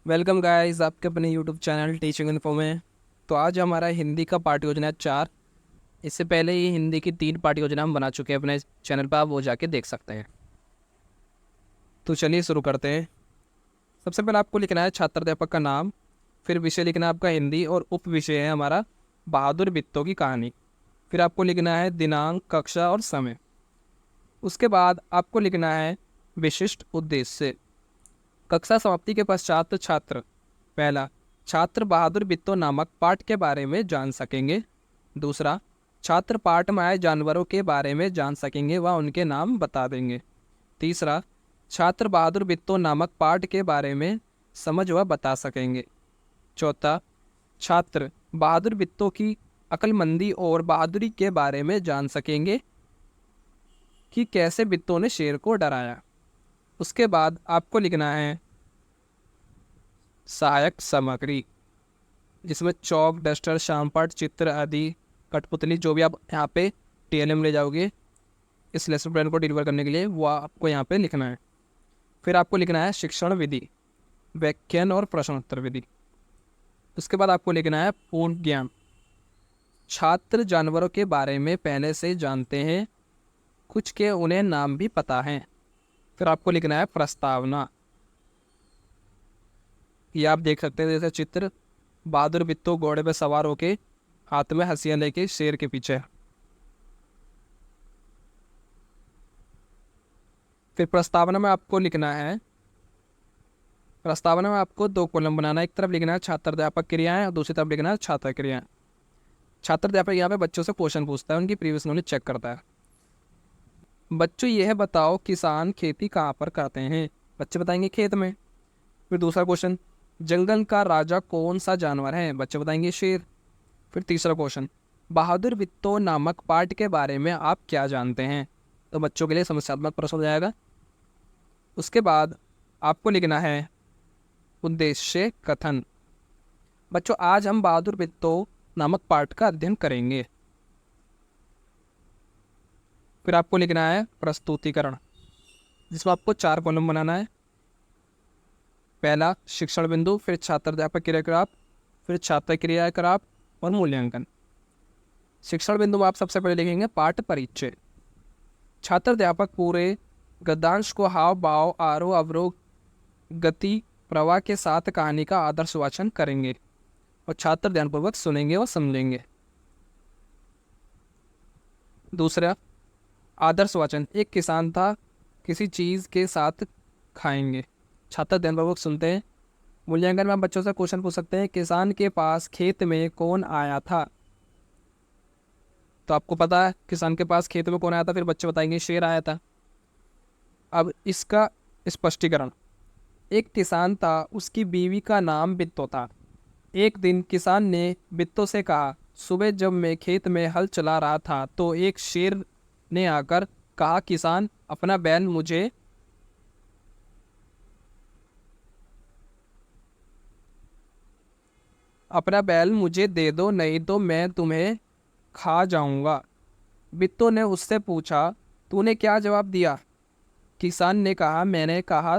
Welcome guys आपके अपने YouTube channel teaching info में। तो आज हमारा हिंदी का पाठ योजना है 4। इससे पहले ही हिंदी की 3 पाठ योजना हम बना चुके हैं अपने चैनल पर, आप वो जाके देख सकते हैं। तो चलिए शुरू करते हैं। सबसे पहले आपको लिखना है छात्र अध्यापक का नाम, फिर विषय लिखना है आपका हिंदी और उप विषय है हमारा बहादुर बित्तों की कहानी। फिर आपको लिखना है दिनांक, कक्षा और समय। उसके बाद आपको लिखना है विशिष्ट उद्देश्य। कक्षा समाप्ति के पश्चात छात्र पहला, छात्र बहादुर बित्तो नामक पाठ के बारे में जान सकेंगे। दूसरा, छात्र पाठ में आए जानवरों के बारे में जान सकेंगे व उनके नाम बता देंगे। तीसरा, छात्र बहादुर बित्तो नामक पाठ के बारे में समझ व बता सकेंगे। चौथा, छात्र बहादुर बित्तो की अक्लमंदी और बहादुरी के बारे में जान सकेंगे कि कैसे बित्तो ने शेर को डराया। उसके बाद आपको लिखना है सहायक सामग्री, जिसमें चौक, डस्टर, शामपट, चित्र आदि, कठपुतली, जो भी आप यहाँ पे टीएलएम ले जाओगे इस लेसन प्लान को डिलीवर करने के लिए, वो आपको यहाँ पे लिखना है। फिर आपको लिखना है शिक्षण विधि, व्याख्यान और प्रश्नोत्तर विधि। उसके बाद आपको लिखना है पूर्ण ज्ञान। छात्र जानवरों के बारे में पहले से जानते हैं, कुछ के उन्हें नाम भी पता हैं। फिर आपको लिखना है प्रस्तावना। ये आप देख सकते हैं जैसे चित्र, बहादुर बित्तो घोड़े पे सवार होके हाथ में हंसिया लेके शेर के पीछे। फिर प्रस्तावना में आपको लिखना है, प्रस्तावना में आपको 2 कॉलम बनाना है। एक तरफ लिखना है छात्र अध्यापक क्रियाएं और दूसरी तरफ लिखना है छात्र क्रियाएं। छात्र अध्यापक यहाँ पे बच्चों से क्वेश्चन पूछता है, उनकी प्रीवियस नॉलेज चेक करता है। बच्चों यह बताओ किसान खेती कहाँ पर करते हैं। बच्चे बताएंगे खेत में। फिर दूसरा क्वेश्चन, जंगल का राजा कौन सा जानवर है। बच्चे बताएंगे शेर। फिर तीसरा क्वेश्चन, बहादुर बित्तो नामक पाठ के बारे में आप क्या जानते हैं। तो बच्चों के लिए समस्यात्मक प्रश्न हो जाएगा। उसके बाद आपको लिखना है उद्देश्य कथन। बच्चों आज हम बहादुर बित्तो नामक पाठ का अध्ययन करेंगे। फिर आपको लिखना है प्रस्तुतिकरण, जिसमें आपको 4 कॉलम बनाना है। पहला शिक्षण बिंदु, फिर छात्र अध्यापक क्रियाकलाप, फिर छात्र क्रियाकलाप और मूल्यांकन। शिक्षण बिंदु में आप सबसे पहले लिखेंगे पाठ परिचय। छात्र अध्यापक पूरे गद्यांश को हाव भाव, आरोह अवरोह, गति, प्रवाह के साथ कहानी का आदर्श वाचन करेंगे और छात्र ध्यानपूर्वक सुनेंगे और समझेंगे। दूसरा, आदर्श वाचन। एक किसान था, किसी चीज के साथ खाएंगे। छात्र ध्यानपूर्वक सुनते हैं। मूल्यांकन में आप बच्चों से क्वेश्चन पूछ सकते हैं, किसान के पास खेत में कौन आया था। तो आपको पता है किसान के पास खेत में कौन आया था, फिर बच्चे बताएंगे शेर आया था। अब इसका स्पष्टीकरण, एक किसान था, उसकी बीवी का नाम बित्तो था। एक दिन किसान ने बित्तो से कहा, सुबह जब मैं खेत में हल चला रहा था तो एक शेर ने आकर कहा, किसान अपना बैल मुझे दे दो, नहीं तो मैं तुम्हें खा जाऊंगा। बित्तो ने उससे पूछा, तूने क्या जवाब दिया। किसान ने कहा, मैंने कहा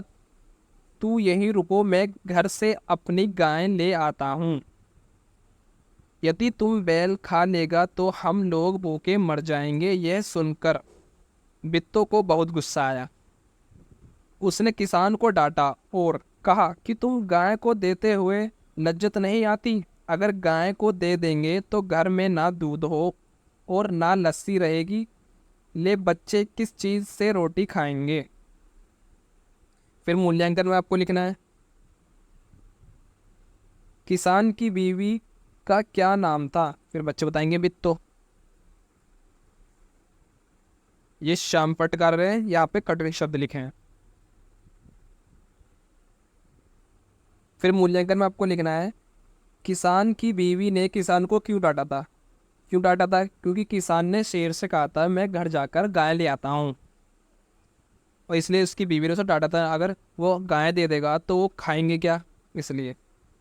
तू यहीं रुको, मैं घर से अपनी गाय ले आता हूँ। यदि तुम बैल खा लेगा तो हम लोग भूखे मर जाएंगे। यह सुनकर बित्तो को बहुत गुस्सा आया। उसने किसान को डांटा और कहा कि तुम गाय को देते हुए लज्जत नहीं आती। अगर गाय को दे देंगे तो घर में ना दूध हो और ना लस्सी रहेगी। ले बच्चे किस चीज से रोटी खाएंगे। फिर मूल्यांकन में आपको लिखना है, किसान की बीवी का क्या नाम था। फिर बच्चे बताएंगे बित्तो। ये शामपट कर रहे हैं, यहाँ पे कटवे शब्द लिखे हैं। फिर मूल्यांकन में आपको लिखना है, किसान की बीवी ने किसान को क्यों डांटा था। क्यों डांटा था, क्योंकि किसान ने शेर से कहा था मैं घर जाकर गाय ले आता हूँ, और इसलिए उसकी बीवी ने उसे डांटा था। अगर वो गाय दे देगा तो वो खाएंगे क्या, इसलिए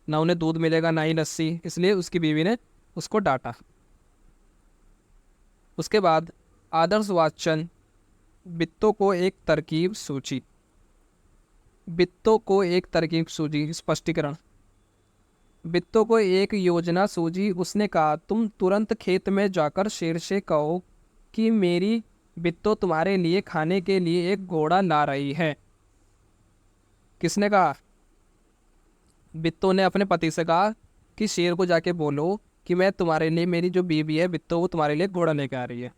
ना उन्हें दूध मिलेगा ना ही लस्सी, इसलिए उसकी बीवी ने उसको डांटा। उसके बाद आदर्श वाचन, बित्तों को एक तरकीब सूची। बित्तों को एक तरकीब सूझी। स्पष्टीकरण। बित्तों को एक योजना सूझी। उसने कहा, तुम तुरंत खेत में जाकर शेर से कहो कि मेरी बित्तो तुम्हारे लिए खाने के लिए एक घोड़ा ला रही है। किसने कहा? बित्तो ने अपने पति से कहा कि शेर को जाके बोलो कि मैं तुम्हारे लिए, मेरी जो बीवी है बित्तो, वो तुम्हारे लिए घोड़ा लेकर आ रही है।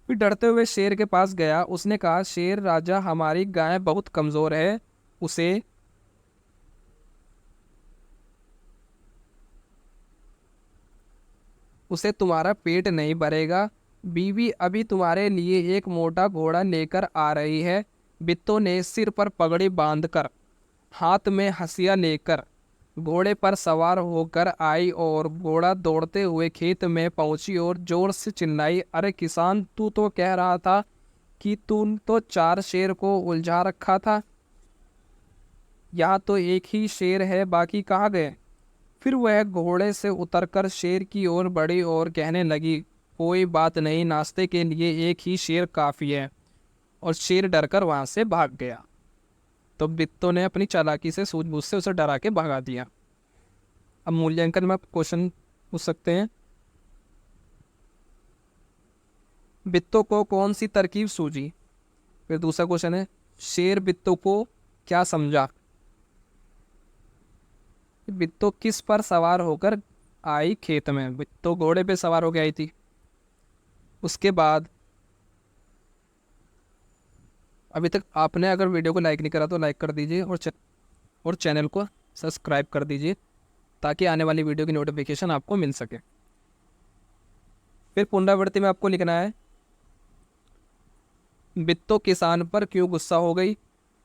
फिर डरते हुए शेर के पास गया। उसने कहा, शेर राजा, हमारी गाय बहुत कमजोर है, उसे उसे तुम्हारा पेट नहीं भरेगा। बीवी अभी तुम्हारे लिए एक मोटा घोड़ा लेकर आ रही है। बित्तो ने सिर पर पगड़ी बांधकर, हाथ में हंसिया लेकर घोड़े पर सवार होकर आई और घोड़ा दौड़ते हुए खेत में पहुंची और जोर से चिल्लाई, अरे किसान, तू तो कह रहा था कि तू तो 4 शेर को उलझा रखा था। यहाँ तो एक ही शेर है, बाकी कहाँ गए? फिर वह घोड़े से उतरकर शेर की ओर बढ़ी और कहने लगी, कोई बात नहीं, नाश्ते के लिए एक ही शेर काफ़ी है। और शेर डरकर वहां से भाग गया। तो बित्तो ने अपनी चालाकी से सूझबूझ से उसे डरा के भगा दिया। अब मूल्यांकन में आप क्वेश्चन पूछ सकते हैं। बित्तो को कौन सी तरकीब सूझी? फिर दूसरा क्वेश्चन है, शेर बित्तो को क्या समझा? बित्तो किस पर सवार होकर आई खेत में? बित्तो घोड़े पे सवार होकर आई थी। उसके बाद अभी तक आपने अगर वीडियो को लाइक नहीं करा तो लाइक कर दीजिए और चैनल को सब्सक्राइब कर दीजिए ताकि आने वाली वीडियो की नोटिफिकेशन आपको मिल सके। फिर पुनरावृत्ति में आपको लिखना है, बित्तो किसान पर क्यों गुस्सा हो गई?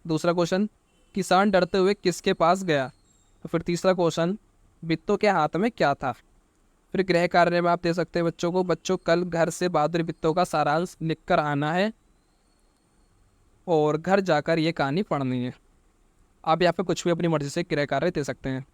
दूसरा क्वेश्चन, किसान डरते हुए किसके पास गया? तो फिर तीसरा क्वेश्चन, बित्तो के हाथ में क्या था? फिर गृह कार्य में आप दे सकते हैं बच्चों को, बच्चों कल घर से बहादुर बित्तो का सारांश लिख कर आना है और घर जाकर ये कहानी पढ़नी है। आप यहाँ पे कुछ भी अपनी मर्जी से गृह कार्य दे सकते हैं।